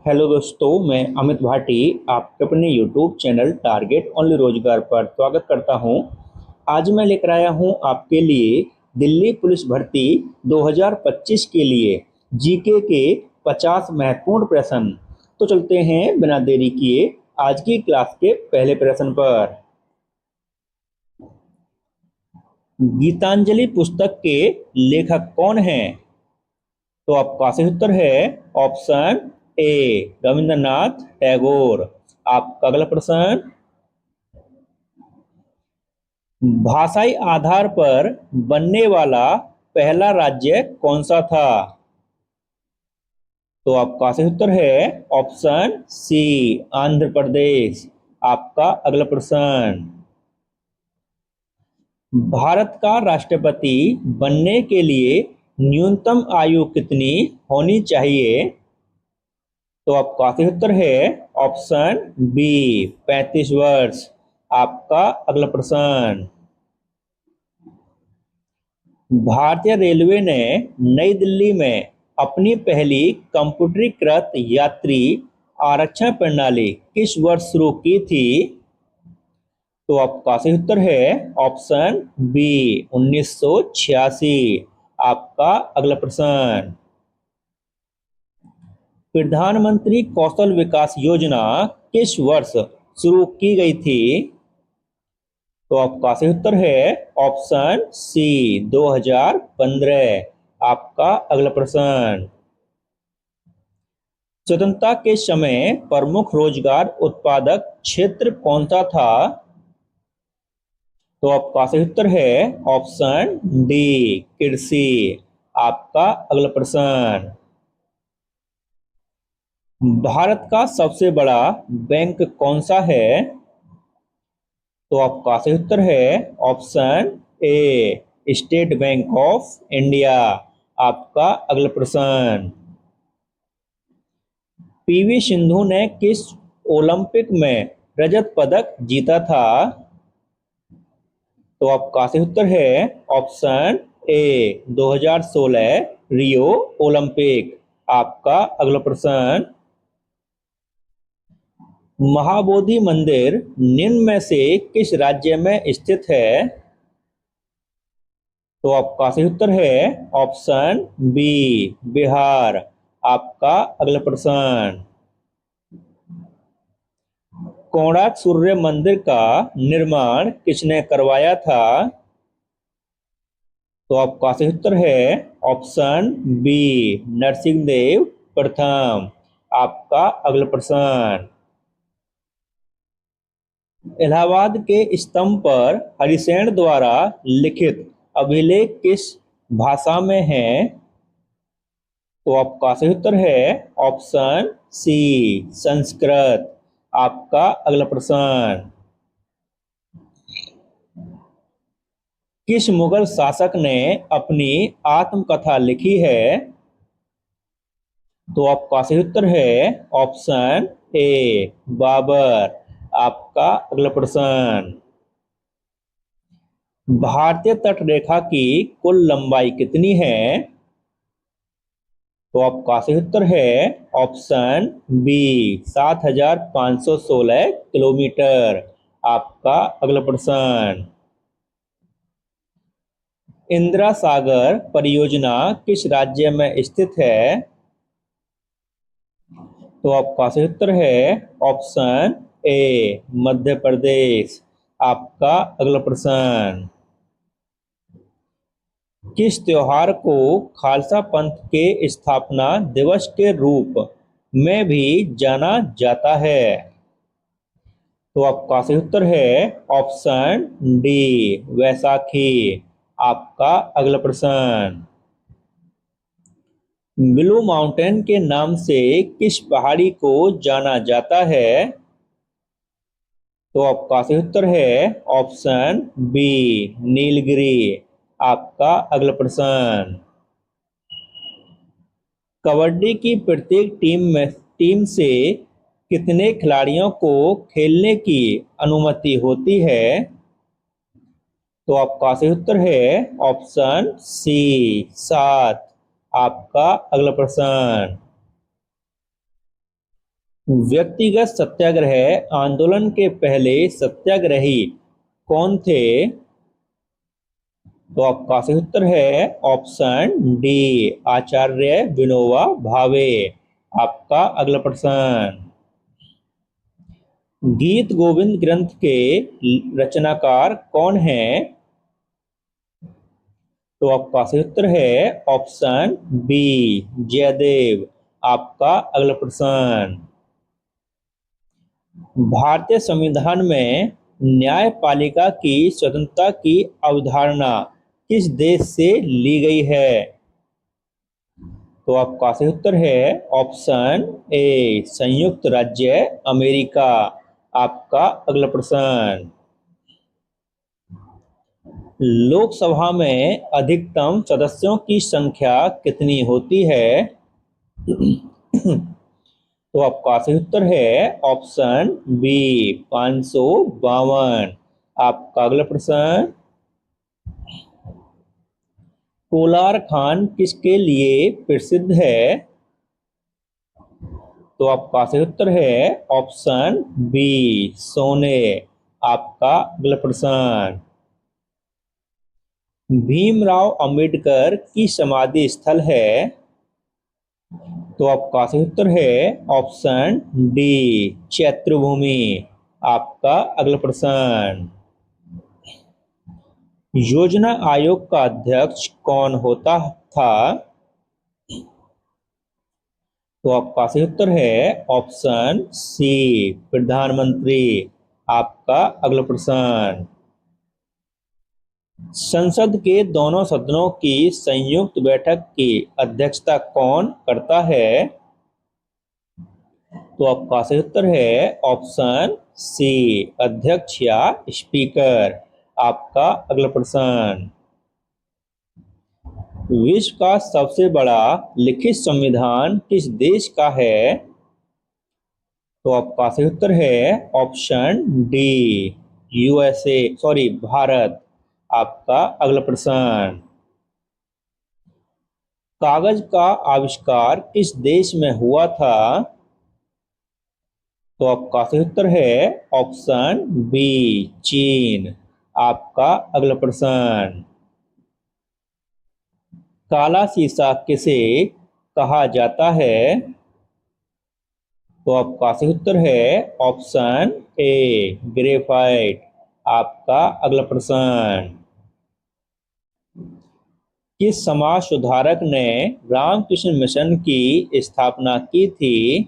Hello दोस्तों, मैं अमित भाटी आपके अपने यूट्यूब चैनल टारगेट ओनली रोजगार पर स्वागत करता हूं। आज मैं लेकर आया हूं आपके लिए दिल्ली पुलिस भर्ती 2025 के लिए जीके के 50 महत्वपूर्ण प्रश्न। तो चलते हैं बिना देरी किए आज की क्लास के पहले प्रश्न पर। गीतांजलि पुस्तक के लेखक कौन हैं? तो आपका सही उत्तर है ऑप्शन ए, रविंद्रनाथ टैगोर। आपका अगला प्रश्न, भाषाई आधार पर बनने वाला पहला राज्य कौन सा था? तो आपका सही उत्तर है ऑप्शन सी, आंध्र प्रदेश। आपका अगला प्रश्न, भारत का राष्ट्रपति बनने के लिए न्यूनतम आयु कितनी होनी चाहिए? तो आपका सही उत्तर है ऑप्शन बी, 35 वर्ष। आपका अगला प्रश्न, भारतीय रेलवे ने नई दिल्ली में अपनी पहली कंप्यूटरीकृत यात्री आरक्षण प्रणाली किस वर्ष शुरू की थी? तो आपका सही उत्तर है ऑप्शन बी, 1986। आपका अगला प्रश्न, प्रधानमंत्री कौशल विकास योजना किस वर्ष शुरू की गई थी? तो आपका सही उत्तर है ऑप्शन सी, 2015। आपका अगला प्रश्न, स्वतंत्रता के समय प्रमुख रोजगार उत्पादक क्षेत्र कौन सा था? तो आपका सही उत्तर है ऑप्शन डी, कृषि। आपका अगला प्रश्न, भारत का सबसे बड़ा बैंक कौन सा है? तो आपका सही उत्तर है option A, state bank of India. आपका अगला प्रश्न, पीवी सिंधु ने किस ओलंपिक में रजत पदक जीता था? तो आपका सही उत्तर है ऑप्शन ए, 2016 रियो ओलंपिक। आपका अगला प्रश्न, महाबोधि मंदिर निम्न में से किस राज्य में स्थित है? तो आपका सही उत्तर है ऑप्शन बी, बिहार। आपका अगला प्रश्न, कोणार्क सूर्य मंदिर का निर्माण किसने करवाया था? तो आपका सही उत्तर है ऑप्शन बी, नरसिंहदेव प्रथम। आपका अगला प्रश्न, इलाहाबाद के स्तंभ पर हरिसेन द्वारा लिखित अभिलेख किस भाषा में है? तो आपका सही उत्तर है ऑप्शन सी, संस्कृत। आपका अगला प्रश्न, किस मुगल शासक ने अपनी आत्मकथा लिखी है? तो आपका सही उत्तर है ऑप्शन ए, बाबर। आपका अगला प्रश्न, भारतीय तट रेखा की कुल लंबाई कितनी है? तो आपका सही उत्तर है ऑप्शन बी, 7,516 किलोमीटर। आपका अगला प्रश्न, इंदिरा सागर परियोजना किस राज्य में स्थित है? तो आपका सही उत्तर है ऑप्शन ए, मध्य प्रदेश। आपका अगला प्रश्न, किस त्योहार को खालसा पंथ के स्थापना दिवस के रूप में भी जाना जाता है? तो आपका सही उत्तर है ऑप्शन डी, वैसाखी। आपका अगला प्रश्न, ब्लू माउंटेन के नाम से किस पहाड़ी को जाना जाता है? तो आपका सही उत्तर है ऑप्शन बी, नीलगिरी। आपका अगला प्रश्न, कबड्डी की प्रत्येक टीम से कितने खिलाड़ियों को खेलने की अनुमति होती है? तो आपका सही उत्तर है ऑप्शन सी, 7। आपका अगला प्रश्न, व्यक्तिगत सत्याग्रह आंदोलन के पहले सत्याग्रही कौन थे? तो आपका सही उत्तर है ऑप्शन डी, आचार्य विनोबा भावे। आपका अगला प्रश्न, गीत गोविंद ग्रंथ के रचनाकार कौन हैं? तो आपका सही उत्तर है ऑप्शन बी, जयदेव। आपका अगला प्रश्न, भारतीय संविधान में न्यायपालिका की स्वतंत्रता की अवधारणा किस देश से ली गई है? तो आपका सही उत्तर है ऑप्शन ए, संयुक्त राज्य अमेरिका। आपका अगला प्रश्न, लोकसभा में अधिकतम सदस्यों की संख्या कितनी होती है? तो आपका सही उत्तर है ऑप्शन बी, 552। आपका अगला प्रश्न, कोलार खान किसके लिए प्रसिद्ध है? तो आपका सही उत्तर है ऑप्शन बी, सोने। आपका अगला प्रश्न, भीमराव अंबेडकर की समाधि स्थल है? तो आपका सही उत्तर है ऑप्शन डी, चैत्रभूमि। आपका अगला प्रश्न, योजना आयोग का अध्यक्ष कौन होता था? तो आपका सही उत्तर है ऑप्शन सी, प्रधानमंत्री। आपका अगला प्रश्न, संसद के दोनों सदनों की संयुक्त बैठक की अध्यक्षता कौन करता है? तो आपका सही उत्तर है ऑप्शन सी, अध्यक्ष या स्पीकर। आपका अगला प्रश्न, विश्व का सबसे बड़ा लिखित संविधान किस देश का है? तो आपका सही उत्तर है option D, USA, sorry, Bharat. आपका अगला प्रश्न, कागज का आविष्कार किस देश में हुआ था? तो आपका सही उत्तर है ऑप्शन बी, चीन। आपका अगला प्रश्न, काला शीशा किसे कहा जाता है? तो आपका सही उत्तर है ऑप्शन ए, ग्रेफाइट। आपका अगला प्रश्न, किस समाज सुधारक ने रामकृष्ण मिशन की स्थापना की थी?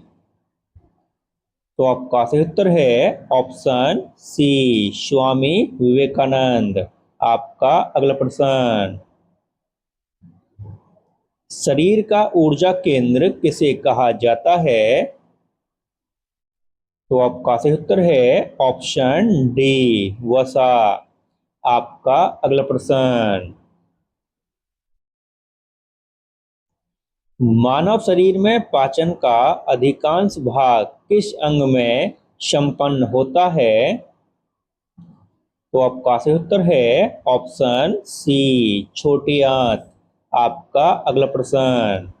तो आपका सही उत्तर है ऑप्शन सी, स्वामी विवेकानंद। आपका अगला प्रश्न, शरीर का ऊर्जा केंद्र किसे कहा जाता है? तो आपका सही उत्तर है ऑप्शन डी, वसा। आपका अगला प्रश्न, मानव शरीर में पाचन का अधिकांश भाग किस अंग में संपन्न होता है? तो आपका सही उत्तर है ऑप्शन सी, छोटी आंत। आपका अगला प्रश्न,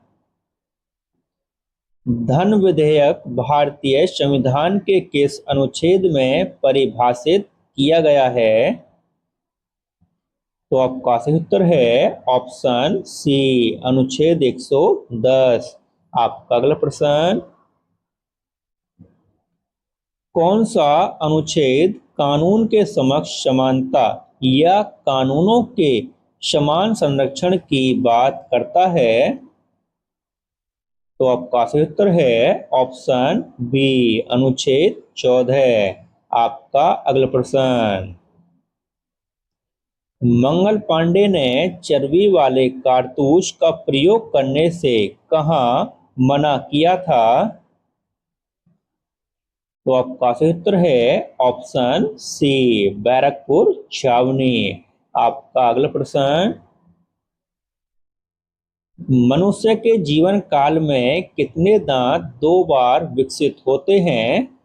धन विधेयक भारतीय संविधान के किस अनुच्छेद में परिभाषित किया गया है? तो आपका सही उत्तर है ऑप्शन सी, अनुच्छेद 110। आपका अगला प्रश्न, कौन सा अनुच्छेद कानून के समक्ष समानता या कानूनों के समान संरक्षण की बात करता है? तो आपका सही उत्तर है ऑप्शन बी, अनुच्छेद 14। आपका अगला प्रश्न, मंगल पांडे ने चर्बी वाले कारतूस का प्रयोग करने से कहाँ मना किया था? तो आपका सही उत्तर है ऑप्शन सी, बैरकपुर छावनी। आपका अगला प्रश्न, मनुष्य के जीवन काल में कितने दांत 2 बार विकसित होते हैं?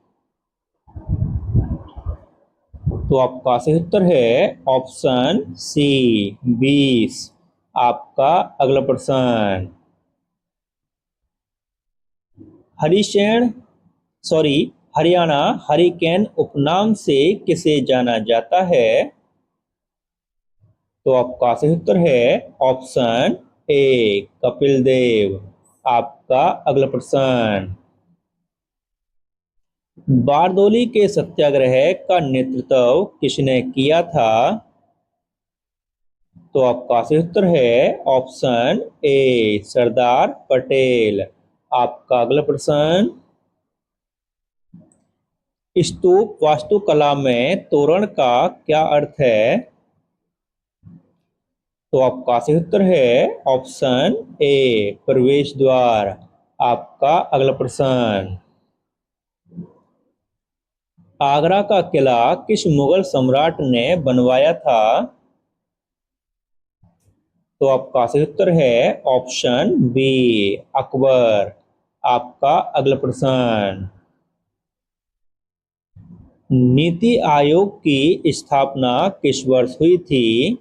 तो आपका सही उत्तर है ऑप्शन सी, 20। आपका अगला प्रश्न, हरिसेन हरियाणा हरिकेन उपनाम से किसे जाना जाता है? तो आपका सही उत्तर है ऑप्शन ए कपिल देव। आपका अगला प्रश्न, बारदोली के सत्याग्रह का नेतृत्व किसने किया था? तो आपका सही उत्तर है ऑप्शन ए सरदार पटेल। आपका अगला प्रश्न, स्तूप वास्तुकला में तोरण का क्या अर्थ है? तो आपका सही उत्तर है ऑप्शन ए प्रवेश द्वार। आपका अगला प्रश्न, आगरा का किला किस मुगल सम्राट ने बनवाया था? तो आपका सही उत्तर है ऑप्शन बी अकबर। आपका अगला प्रश्न, नीति आयोग की स्थापना किस वर्ष हुई थी?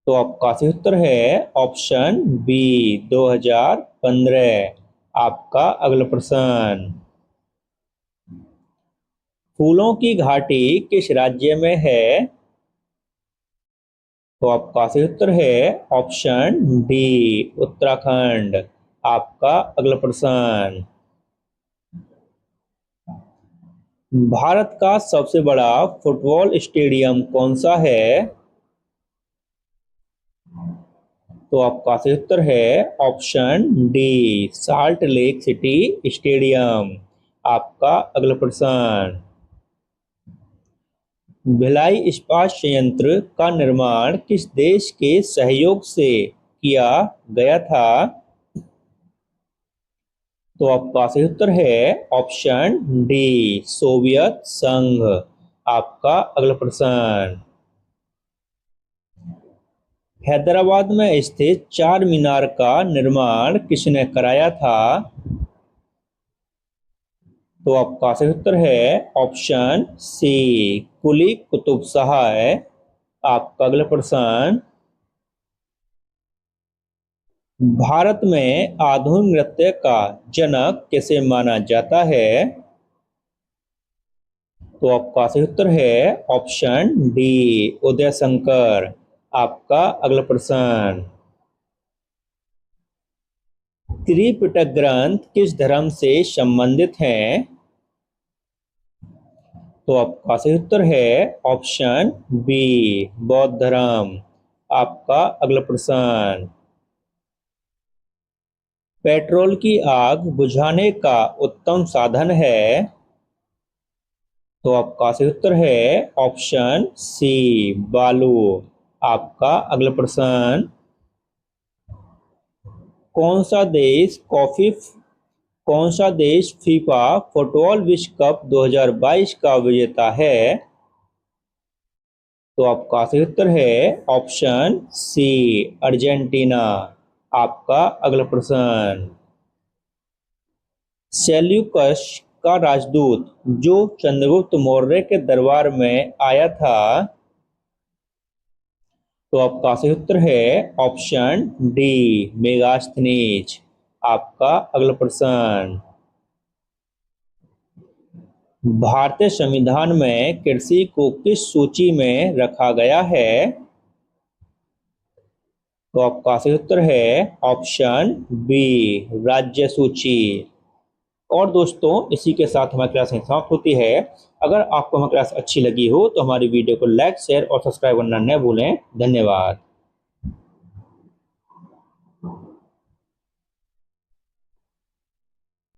तो आपका सही उत्तर है ऑप्शन बी 2015। आपका अगला प्रश्न, फूलों की घाटी किस राज्य में है? तो आपका सही उत्तर है ऑप्शन डी उत्तराखंड। आपका अगला प्रश्न, भारत का सबसे बड़ा फुटबॉल स्टेडियम कौन सा है? तो आपका सही उत्तर है option D salt lake city stadium. आपका अगला प्रश्न, भिलाई इस्पात संयंत्र का निर्माण किस देश के सहयोग से किया गया था? तो आपका सही उत्तर है ऑप्शन डी सोवियत संघ। आपका अगला प्रश्न, हैदराबाद में स्थित चार मीनार का निर्माण किसने कराया था? तो आपका सही उत्तर है ऑप्शन सी कुली कुतुब शाह है। आपका अगला प्रश्न, भारत में आधुनिक नृत्य का जनक किसे माना जाता है? तो आपका सही उत्तर है ऑप्शन डी उदय शंकर। आपका अगला प्रश्न, त्रिपिटक ग्रंथ किस धर्म से संबंधित हैं? तो आपका सही उत्तर है ऑप्शन बी बौद्ध धर्म। आपका अगला प्रश्न, पेट्रोल की आग बुझाने का उत्तम साधन है? तो आपका सही उत्तर है ऑप्शन सी बालू। आपका अगला प्रश्न, कौन सा देश फीफा फुटबॉल विश्व कप 2022 का विजेता है? तो आपका सही उत्तर है ऑप्शन सी अर्जेंटीना। आपका अगला प्रश्न, सेल्यूकस का राजदूत जो चंद्रगुप्त मौर्य के दरबार में आया था? तो आपका सही उत्तर है ऑप्शन डी मेगास्थनीज। आपका अगला प्रश्न, भारतीय संविधान में कृषि को किस सूची में रखा गया है? तो आपका सही उत्तर है ऑप्शन बी राज्य सूची। और दोस्तों, इसी के साथ हमारी क्लास समाप्त होती है। अगर आपको हमारी क्लास अच्छी लगी हो तो हमारी वीडियो को लाइक शेयर और सब्सक्राइब करना न भूलें। धन्यवाद।